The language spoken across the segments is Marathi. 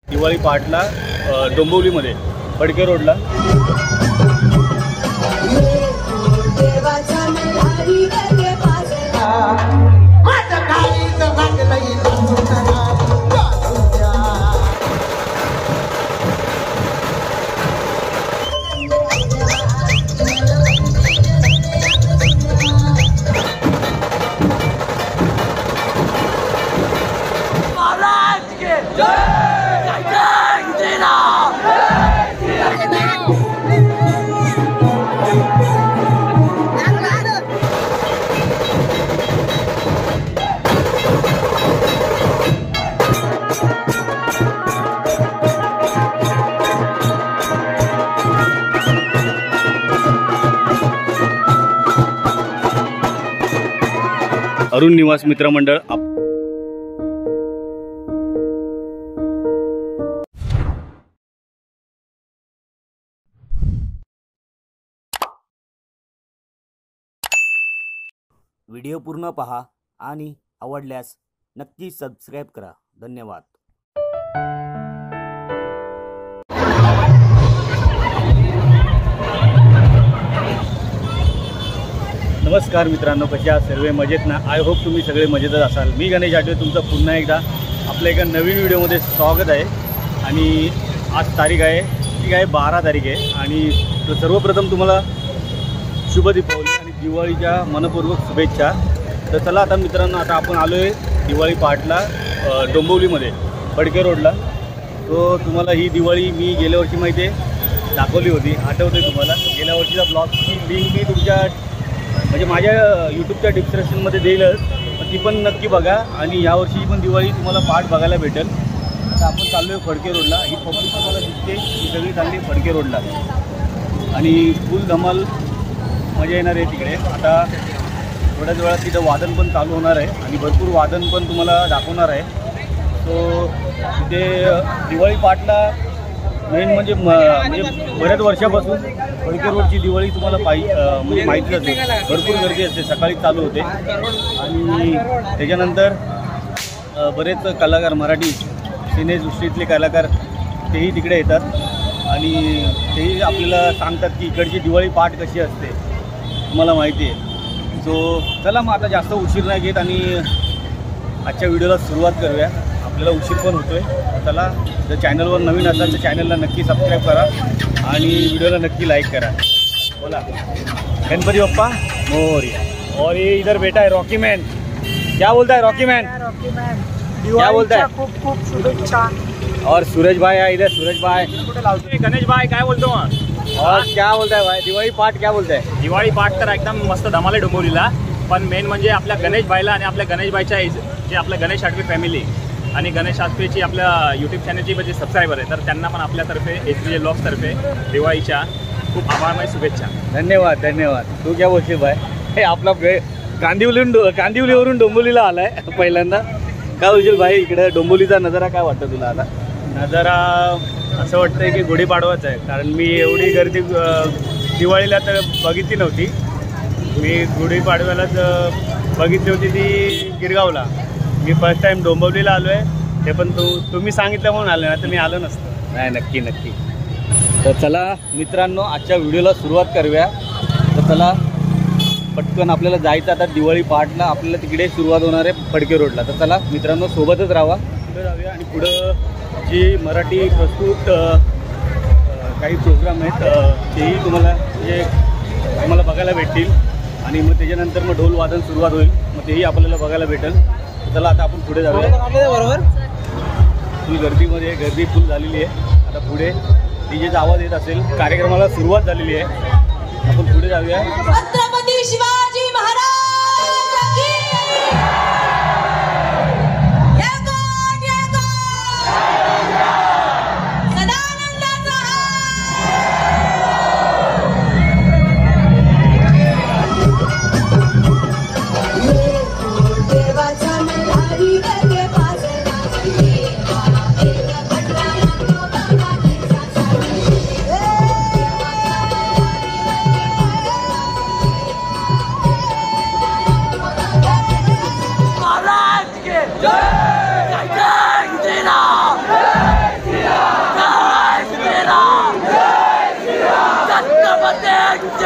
दिवाळी पहाटला डोंबिवलीमध्ये फडके रोडला अरुण निवास मित्रमंडळ व्हिडिओ पूर्ण पहा आणि आवडल्यास नक्की सबस्क्राइब करा. धन्यवाद. नमस्कार मित्रांनो, कसे आहात सर्व? मजेत ना? आय होप तुम्ही सगळे मजेतच असाल. मी गणेश आठवे तुमचं पुन्हा एकदा आपल्या एका नवीन व्हिडिओमध्ये स्वागत आहे. आणि आज तारीख आहे 12 तारीख आहे. आणि सर्वप्रथम तुम्हाला शुभ दीपावली आणि दिवाळीच्या मनपूर्वक शुभेच्छा. तर चला आता मित्रांनो, आता आपण आलो आहे दिवाळी पहाटला डोंबिवलीमध्ये फडके रोडला. तो तुम्हाला ही दिवाळी मी गेल्या वर्षी माहिती आहे दाखवली होती, आठवते तुम्हाला? गेल्या वर्षीचा ब्लॉगची लिंक मी तुमच्या म्हणजे माझ्या यूट्यूबच्या डिस्क्रिप्शनमध्ये देईलच, पण ती पण नक्की बघा. आणि यावर्षी पण दिवाळी तुम्हाला पहाट बघायला भेटेल. आता आपण चाललो आहे फडके रोडला. ही पब्लिक तुम्हाला दिसते, ही सगळी चालली फडके रोडला आणि फुल धमाल मजा येणार आहे तिकडे. आता थोड्याच वेळात तिथं वादन पण चालू होणार आहे आणि भरपूर वादन पण तुम्हाला दाखवणार आहे. सो तिथे दिवाळी पहाटला मेन म्हणजे बऱ्याच वर्षापासून फडके रोडची दिवाळी तुम्हाला म्हणजे माहिती असेल, भरपूर गर्दी असते, सकाळी चालू होते. आणि त्याच्यानंतर बरेच कलाकार, मराठी सिनेसृष्टीतले कलाकार तेही तिकडे येतात आणि तेही आपल्याला सांगतात की इकडची दिवाळी पहाट कशी असते, तुम्हाला माहिती आहे. सो चला मग आता जास्त उशीर नाही घेत आणि आजच्या व्हिडिओला सुरुवात करूया. आपल्याला उशीर पण होतो आहे. चला, जर चॅनलवर नवीन असाल तर चॅनलला नक्की सबस्क्राईब करा आणि व्हिडिओला नक्की लाईक करा. बोला गणपति बप्पा मोरया. और ये इधर बेटा है रॉकी मैन. क्या बोलता है रॉकी मैन? क्या बोलता है? खूप खूप शुभेच्छा. और सूरज भाई है इधर. सूरज भाई, गणेश भाई काय बोलतो मग? और क्या बोलता है भाई? दिवाळी पहाट क्या बोलता है? दिवाळी पहाट तर एकदम मस्त धमाल आहे डोंबिवलीला. पण मेन म्हणजे आपल्या गणेश भाईला आणि आपल्या गणेश भाईच्या जे आपल्या गणेश आठवे फॅमिली आणि गणेश आठवेची आपल्या यूट्यूब चॅनलची जे सबस्क्रायबर आहे, तर त्यांना पण आपल्यातर्फे HPJ ब्लॉग्सतर्फे दिवाळीच्या खूप आभारमय शुभेच्छा. धन्यवाद धन्यवाद. तू क्या बोलशील भाई? हे आपला कांदिवलीवरून डोंबिवलीला आलाय पहिल्यांदा. काय बोलशील भाई, इकडे डोंबिवलीचा नजारा काय वाटतं तुला? आता नजारा असं वाटतंय की गुढीपाडवाच आहे, कारण मी एवढी गर्दी दिवाळीला तर बघितली नव्हती. मी गुढीपाडव्यालाच बघितली होती ती गिरगावला. मी फर्स्ट टाइम डोंबिवलीला आलो आहे, ते पण तुम्ही सांगितलं म्हणून आलं ना, तर मी आलो नसतं. नाही, नक्की नक्की. तर चला मित्रांनो, आजच्या व्हिडिओला सुरुवात करूया. तर चला पटकन आपल्याला जायचं आता दिवाळी पहाटला. आपल्याला तिकडे सुरुवात होणार आहे फडके रोडला. तर चला मित्रांनो, सोबतच राहा. पुढे जाऊया आणि पुढं जी मराठी प्रस्तुत काही प्रोग्राम आहेत तेही तुम्हाला बघायला भेटतील. आणि मग त्याच्यानंतर मग ढोल वादन सुरुवात होईल, मग तेही आपल्याला बघायला भेटेल. चला आता आपण पुढे जाऊया. बरोबर, फुल गर्दी फुल झालेली आहे. आता पुढे डीजेचा आवाज येत असेल, कार्यक्रमाला सुरुवात झालेली आहे. आपण पुढे जाऊया. छत्रपती शिवाजी महाराज की सदानंदाचा देवाचा मल्हारी करके पासे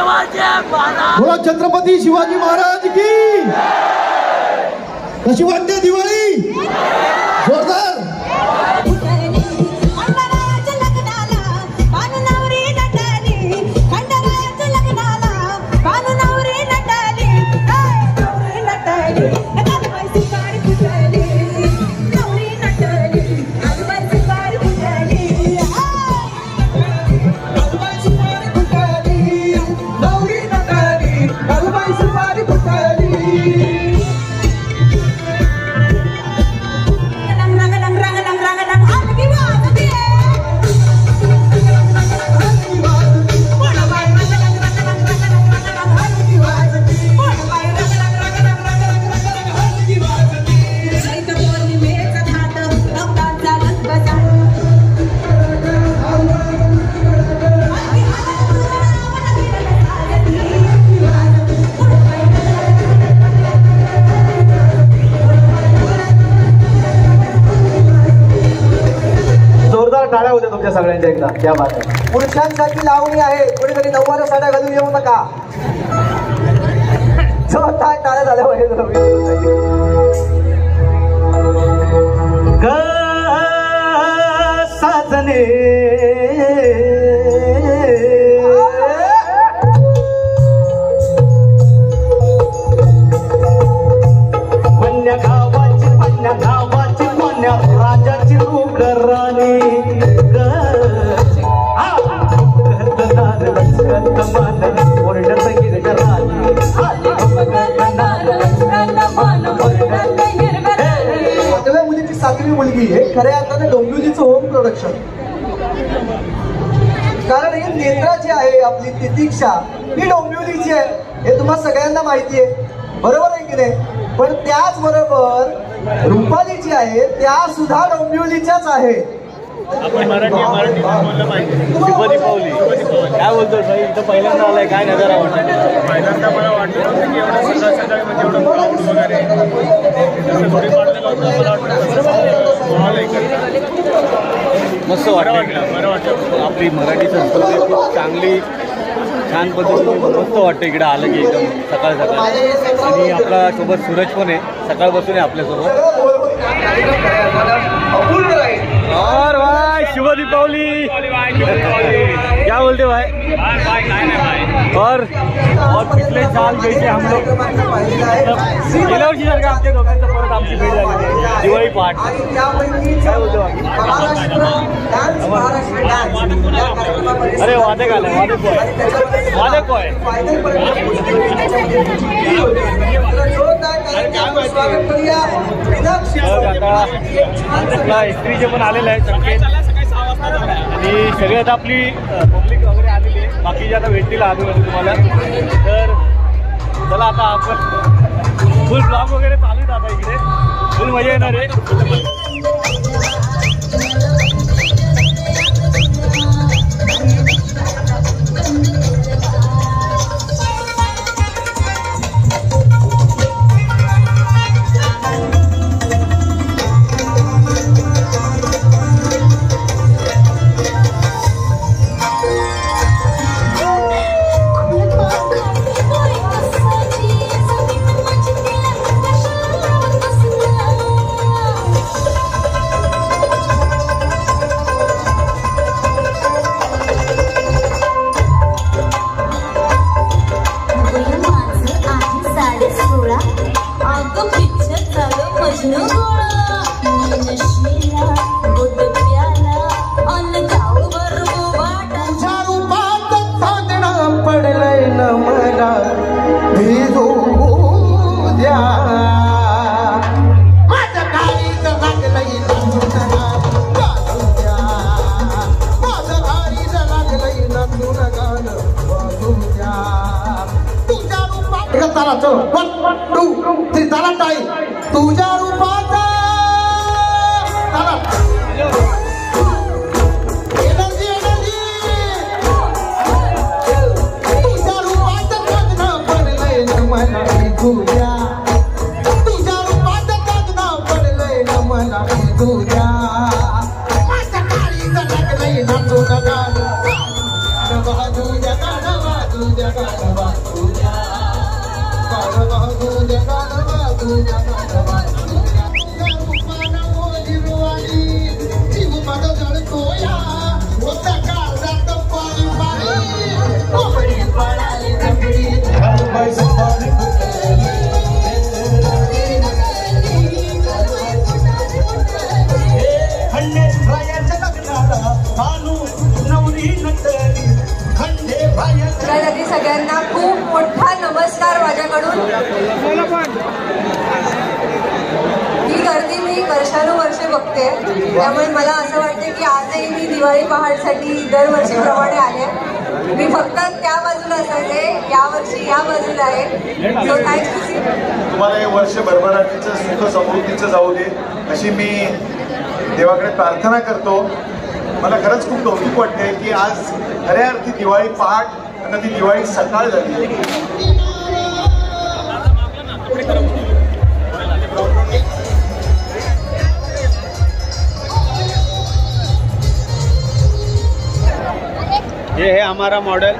बोला छत्रपती शिवाजी महाराज की। कशी वाटते दिवाळी? जोरदार। टाळ्या होत्या तुमच्या सगळ्यांच्या एकदा. त्या बात आहे. पुरुषांसाठी लावणी आहे. कोणीतरी नऊवारी साड्या घालून येऊ नका. टाळ्या झाल्या पाहिजे. साजने वन्या गावाची वन्या राजाची उगराणी आठव्या मुलीची सातवी मुलगी हे खऱ्या अर्थाने डोंबिवलीचं होम प्रोडक्शन. कारण ही नेत्रा जी आहे आपली तितिक्षा ही डोंबिवलीची आहे हे तुम्हाला सगळ्यांना माहिती आहे. बरोबर आहे की नाही? पण त्याचबरोबर रुपाली जी आहे त्या सुद्धा डोंबिवलीच्याच आहे. आपण मराठी बोललं पाहिजे. शुभ दीपावली काय बोलतो भाई? इथं पहिल्यांदा आलाय, काय नजारा वाटत? पहिल्यांदा मला वाटलं नव्हतं की एवढं सकाळ सकाळी म्हणजे एवढं क्राऊड वगैरे थोडी वाटलं नव्हतं. मला वाटलं मस्त वाटलं. बरं वाटलं. आपली मराठी संस्कृती खूप चांगली छान पद्धतीने मस्त वाटतं इकडे आलं की एकदम सकाळ सकाळ. आणि आपला सोबत सूरज पण आहे, सकाळपासून आहे आपल्यासोबत. और भाई शुभ दीपावली क्या बोलते भाई? और पिछले साल जैसे हम लोग गेल्या वर्षी सारखं आमच्या दोघांचं परत आमची भेट झाली दिवाळी पहाट. काय बोलतो बाकी? अरे वादक आलाय. वादक कोय आपला इस्त्रीचे पण आलेलं आहे संकेत. आणि सगळ्यात आपली पब्लिक वगैरे आलेली आहे. बाकीचे आता भेटतील आजूबाजू तुम्हाला. तर चला आता आपण फुल ब्लॉग वगैरे चालू आता इकडे फुल मजा येणार आहे. तुझ्या रूपाचा तुझ्या त्यासाठी सगळ्यांना खूप मोठा नमस्कार माझ्याकडून. ही गर्दी मी वर्षानुवर्षे बघते, त्यामुळे मला असं वाटतं की आजही मी दिवाळी पहाटसाठी दरवर्षीप्रमाणे आले. मी फक्त त्या बाजूला असायचे, यावर्षी या बाजूला आहे. So thanks. तुम्हाला हे वर्ष भरभराटीचं सुख समृद्धीचं जाऊ दे अशी मी देवाकडे प्रार्थना करतो. मला खरंच खूप कौतुक वाटते की आज खऱ्या अर्थी दिवाळी पहाट आणि ती दिवाळी सकाळ झाली. ये है हमारा मॉडल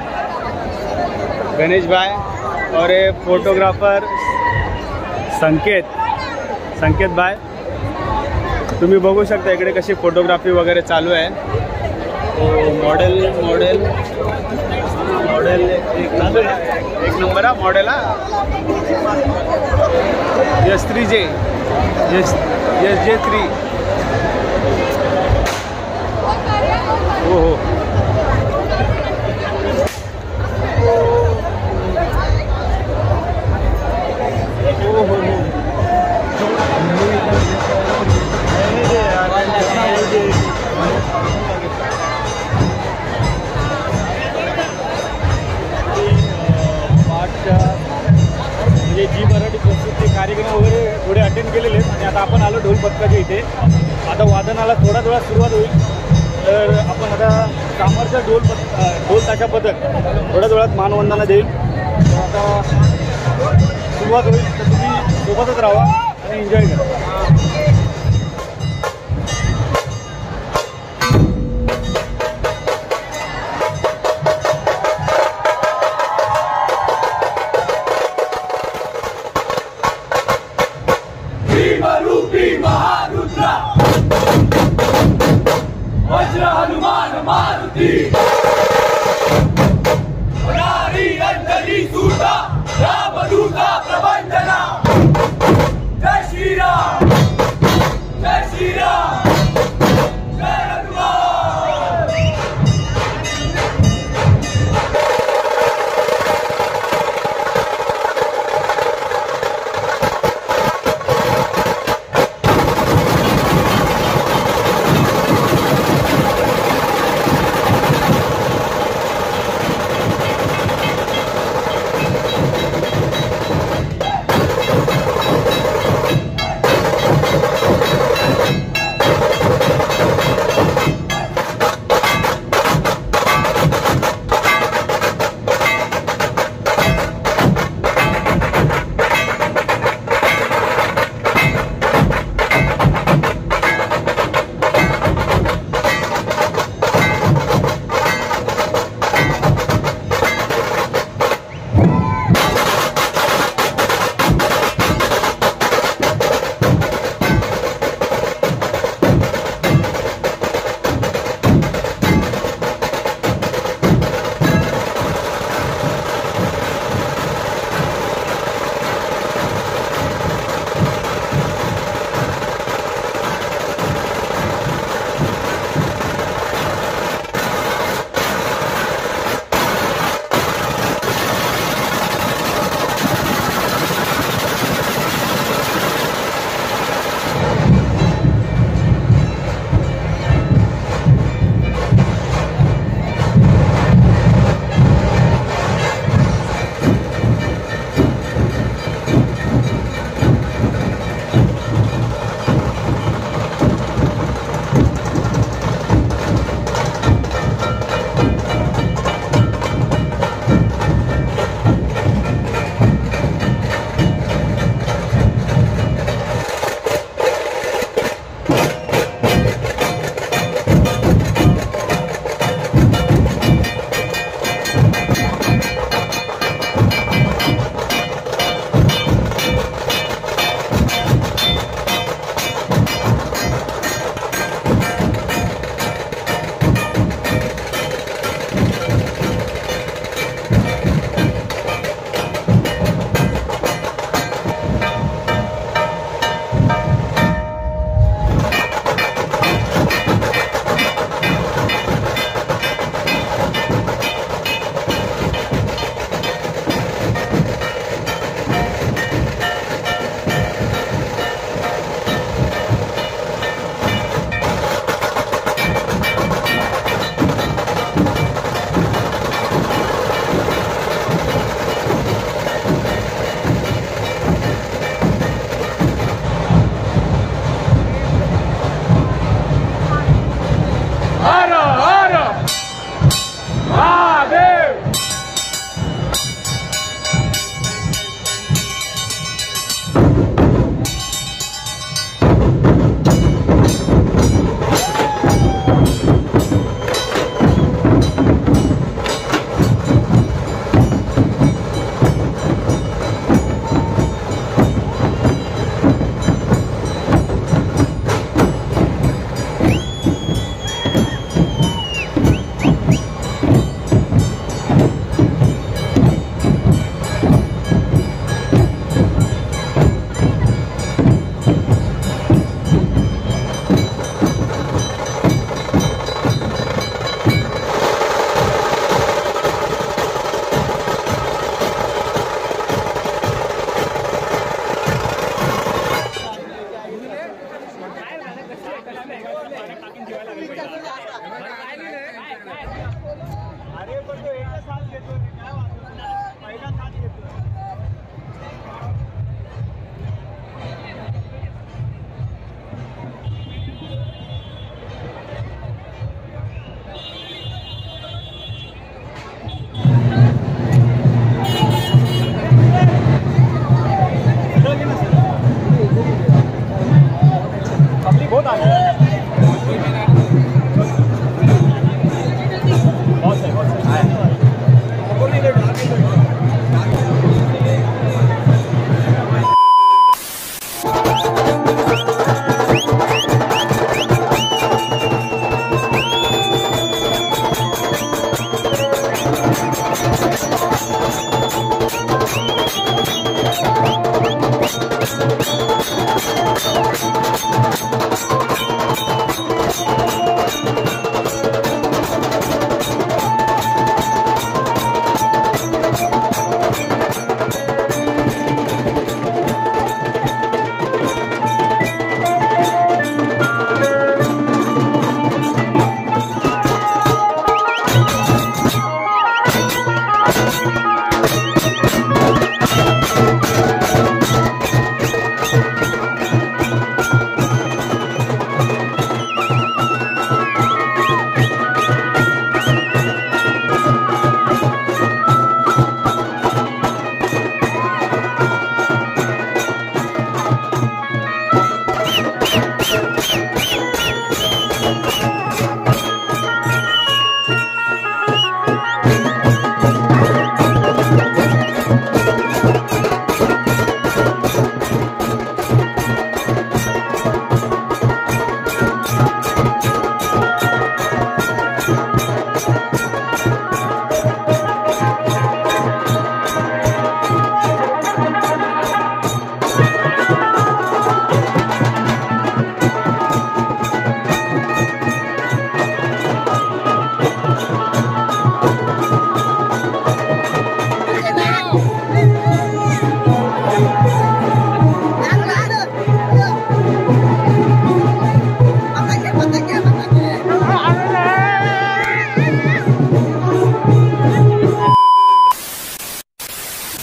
गणेश भाई और ये फोटोग्राफर संकेत भाई. तुम्ही बघू शकता इकडे कशी फोटोग्राफी वगैरे चालू आहे. मॉडेल एक नंबर हा मॉडेल हा. S3J SJ3 हो. म्हणजे जी मराठी संस्कृती कार्यक्रम वगैरे थोडे अटेंड केलेले आहेत आणि आता आपण आलो ढोल पथकाच्या इथे. आता वादनाला थोड्याच वेळात सुरुवात होईल. तर आपण आता कामरचा ढोल ताशा पथक थोड्याच वेळात मानवंदना देईल. आता सुरुवात होईल, तर तुम्ही सोबतच राहा आणि एन्जॉय करा. वज्र हनुमान मारुती अंजली सूता रामदूता प्रबंधना. जय श्रीराम जय श्रीराम जय हनुमान.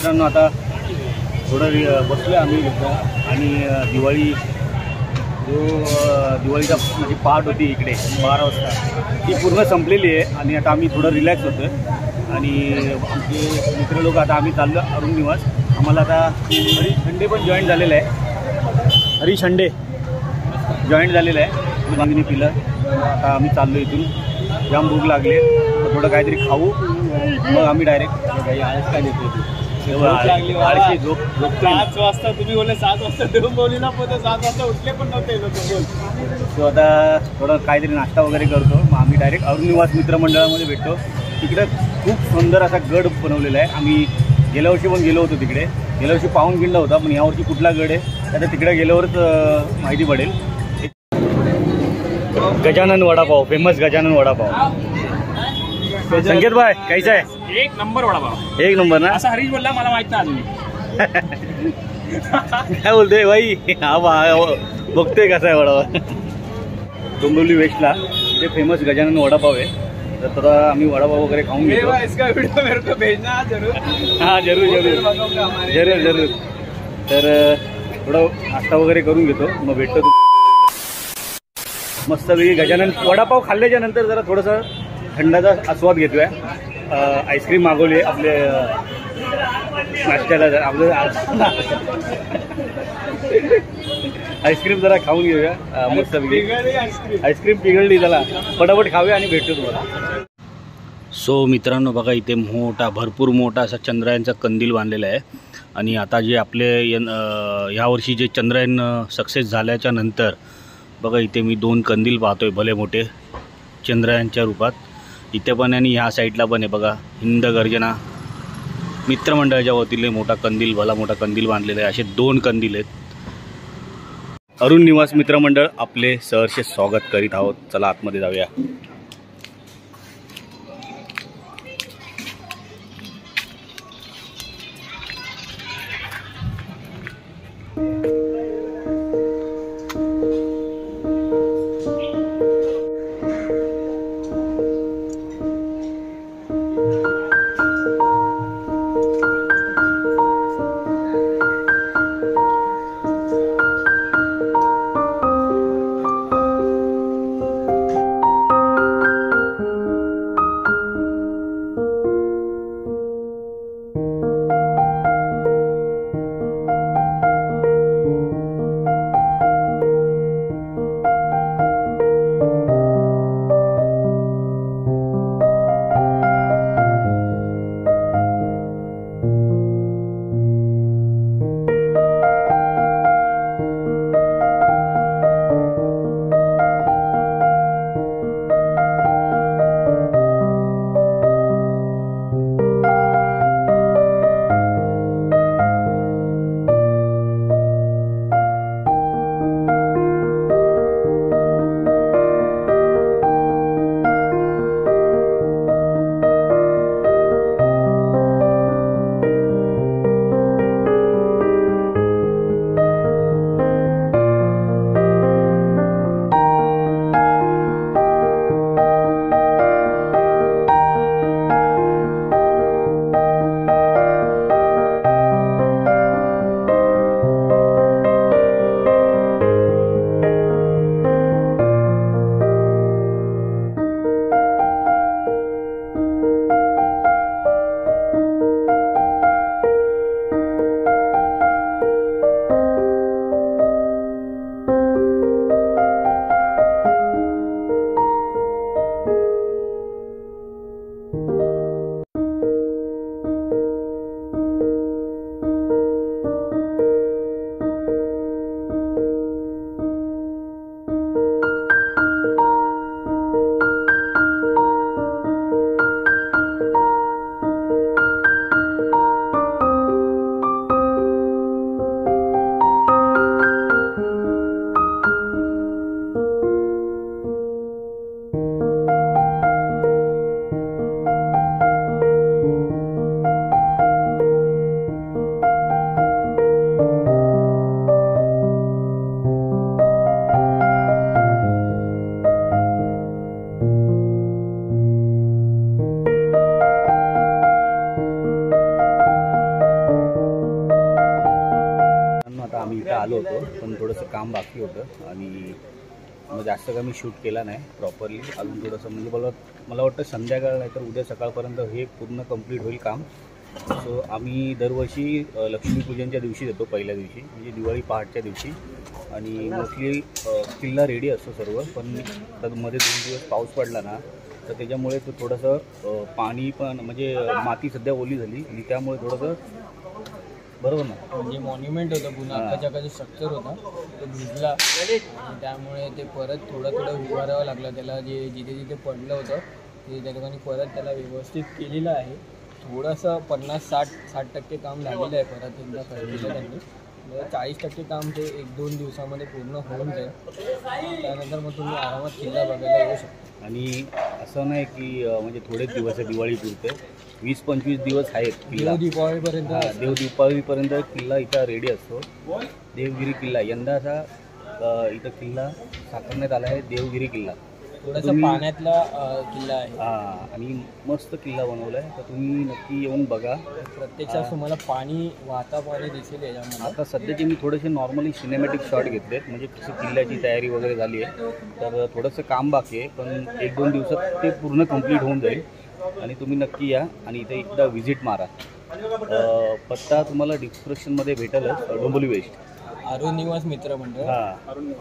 मित्रांनो आता थोडं बसलो आम्ही आणि दिवाळीचा म्हणजे पहाट होती इकडे 12 वाजता ती पूर्ण संपलेली आहे आणि आता आम्ही थोडं रिलॅक्स होतो आणि आमचे मित्र लोक आता आम्ही चाललो अरुण निवास. आम्हाला आता हरीश खंडे पण जॉईन झालेलं आहे. हरीश खंडे जॉईन झालेलं आहे. मागणी पिलं. आता आम्ही चाललो इथून. जाम भूक लागले तर थोडं काहीतरी खाऊ मग आम्ही डायरेक्ट काही आळस काय देतो झोप 5 वाजता तुम्ही बोलले 7 वाजता डोंबिवलीला पोहोचले 7 वाजता उठले पण नव्हते लोक. सो आता थोडं काहीतरी नाश्ता वगैरे करतो मग आम्ही डायरेक्ट अरुण निवास मित्रमंडळामध्ये भेटतो. तिकडे खूप सुंदर असा गड बनवलेला आहे. आम्ही गेल्या वर्षी पण गेलो होतो तिकडे. गेल्या वर्षी पाहून किल्ला होता पण यावर्षी कुठला गड आहे आता तिकडे गेल्यावरच माहिती पडेल. गजानन वडापाव फेमस गजानन वडापाव. संकेत भाई कैसा आहे? एक नंबर वडापाव. एक नंबर ना. असं हरीश बोलला मला माहित नाही काय बोलतोय भाई? हा बघतोय कसा आहे वडापाव. डोंबिवली वेस्टला इथे फेमस गजानन वडापाव आहे. तर आता आम्ही वडापाव वगैरे खाऊन घेतो. इसका व्हिडिओ मेरे को भेजना जरूर. हां जरूर जरूर जरूर जरूर. तर थोडं नाश्ता वगैरे करून घेतो मग भेटतो. मस्तपैकी गजानन वडापाव खाल्ल्याच्या नंतर जरा थोडंसं थंडाचा आस्वाद घेतोय. आईस्क्रीम मागवली आपले नाश्त्याला. जर आपलं आईस्क्रीम जरा खाऊन घेऊया मस्तपैकी. आईस्क्रीम पिघळली त्याला पटापट खाऊया आणि भेटतो तुम्हाला. सो मित्रांनो बघा इथे भरपूर मोठा असा चंद्रयानचा कंदील बांधलेला आहे. आणि आता जे आपले यावर्षी जे चंद्रयान सक्सेस झाल्याच्या नंतर बघा इथे मी 2 कंदील पाहतोय भले मोठे चंद्रयानच्या रूपात. इथे पण आणि ह्या साईडला पण आहे बघा. हिंद गर्जना मित्रमंडळाच्या वतीने मोठा कंदील भला मोठा कंदील बांधलेला आहे. असे 2 कंदील आहेत. अरुण निवास मित्रमंडळ आपले सहर्ष स्वागत करीत आहोत. चला आतमध्ये जाऊया. पण थोडंसं काम बाकी होतं आणि मग जास्त काही मी शूट केला नाही प्रॉपरली. अजून थोडंसं म्हणजे मला वाटतं संध्याकाळ नाही तर उद्या सकाळपर्यंत हे पूर्ण कंप्लीट होईल काम. सो आम्ही दरवर्षी लक्ष्मीपूजनच्या दिवशी देतो, पहिल्या दिवशी म्हणजे दिवाळी पहाटच्या दिवशी. आणि मोस्टली किल्ला रेडी असतो सर्व, पण मध्ये 2 दिवस पाऊस पडला ना तर त्याच्यामुळे तो थोडंसं पाणी पण म्हणजे माती सध्या ओली झाली आणि त्यामुळे थोडंसं बरोबर ना म्हणजे मॉन्युमेंट होतं पुन्हा आत्ताच्या जो स्ट्रक्चर होता तो भिजला आणि त्यामुळे ते परत थोडं उभारावं लागलं त्याला. जिथे जिथे पडलं होतं ते त्या ठिकाणी परत त्याला व्यवस्थित केलेलं आहे. थोडंसं 50-60% काम झालेलं आहे. परत एकदा केलं त्यांनी 40% काम ते 1-2 दिवसामध्ये पूर्ण होऊन जाईल. त्यानंतर मग तुम्ही आरामात किल्ला बघायला येऊ शकता. आणि असं नाही की म्हणजे थोडेच दिवस आहे दिवाळी पुरते, 20-25 दिवस आहेत किल्ला. देव दीपावलीपर्यंत किल्ला इथं रेडी असतो. देवगिरी किल्ला यंदाचा इथं किल्ला साकारण्यात आला आहे, देवगिरी किल्ला. थोडासा पाण्यातला किल्ला आहे आणि मस्त किल्ला बनवला आहे. तर तुम्ही नक्की येऊन बघा. प्रत्यक्षात तुम्हाला पाणी वाहता पाणी दिसेल याच्यामध्ये. आता सध्याचे मी थोडेसे नॉर्मली सिनेमॅटिक शॉट घेतलेत म्हणजे कसं किल्ल्याची तयारी वगैरे झाली आहे. तर थोडंसं काम बाकी आहे, पण 1-2 दिवसात ते पूर्ण कंप्लीट होऊन जाईल. आणि तुम्ही नक्की या आणि इथे एकदा व्हिजिट मारा. पत्ता तुम्हाला डिस्क्रिप्शनमध्ये भेटेलच, डोंबिवली वेस्ट अरुण निवास मित्र मंडळ.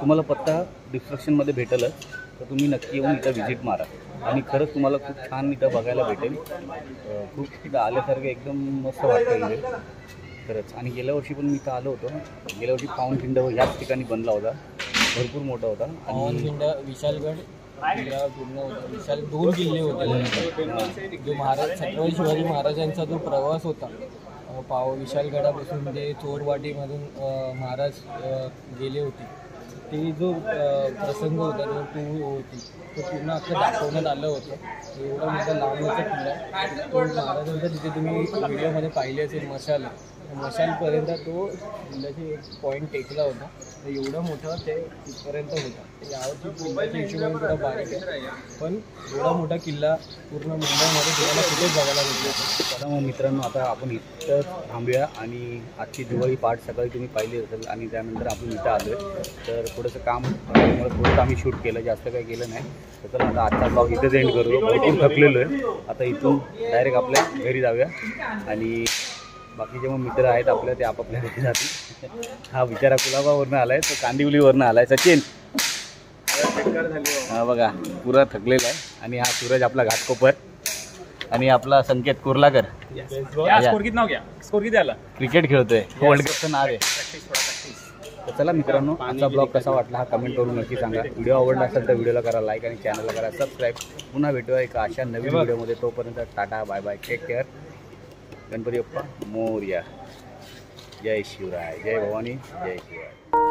तुम्हाला पत्ता डिस्क्रिप्शनमध्ये भेटेलच. तर तुम्ही नक्की येऊन इथं व्हिजिट मारा आणि खरंच तुम्हाला खूप छान इथं बघायला भेटेल. खूप इथं आल्यासारखं एकदम मस्त वाटतं इथे खरंच. आणि गेल्या वर्षी पण मी इथं आलो होतो. गेल्या वर्षी पावनखिंड याच ठिकाणी बनला होता, भरपूर मोठा होता. पावनखिंड विशालगड पूर्ण होता. विशाल 2 किल्ले होते. जो छत्रपती शिवाजी महाराजांचा जो प्रवास होता विशालगडापासून ते चोरवाटीमधून महाराज गेले होते, ते जो प्रसंग होता जो टूर होती तो पूर्ण अख्खं दाखवण्यात आलं होतं. एवढा मोठा लांबचा किल्ला तो महाराजांचा तिथे तुम्ही व्हिडिओमध्ये पाहिले असेल मशालपर्यंत तो किल्ल्याचे एक पॉईंट टेकला होता. तर एवढं मोठं ते तिथपर्यंत होता. यावरची किल्ल्याच्या हिशोबाने थोडा बारीक आहे, पण एवढा मोठा किल्ला पूर्ण मुंबईमध्ये तुम्हाला कुठेच बघायला भेटतो. चला मग मित्रांनो, आता आपण इथं थांबूया. आणि आजची दिवाळी पहाट सकाळी तुम्ही पाहिली असेल आणि त्यानंतर आपण इथं आलो आहे. तर थोडंसं काम थोडंसं आम्ही शूट केलं, जास्त काही केलं नाही. तर चला आता आजचा ब्लॉग इथेच एंड करू. भरपूर थकलेलो आहे. आता इथून डायरेक्ट आपल्या घरी जाऊया आणि बाकीचे मग मित्र आहेत आपल्या ते आपापल्या घरी जातील. हा बिचारा कुलाबावरनं आला आहे, तो कांदिवलीवरनं आला आहे. सचिन हा बघा पुरा थकलेला आहे. आणि हा सूरज आपला घाटकोपर आणि आपला संकेत कुर्लाकर क्रिकेट खेळतोय, वर्ल्ड कपचं नाव आहे. तर चला मित्रांनो, आजचा ब्लॉग कसा वाटला हा कमेंट करून नक्की सांगा. व्हिडिओ आवडला असेल तर व्हिडिओला करा लाईक आणि चॅनलला करा सबस्क्राईब. पुन्हा भेटूया एका अशा नवीन व्हिडिओमध्ये. तोपर्यंत tata bye bye, take care. Ganpati Bappa मोरया. जय शिवराय, जय भवानी, जय शिवराय.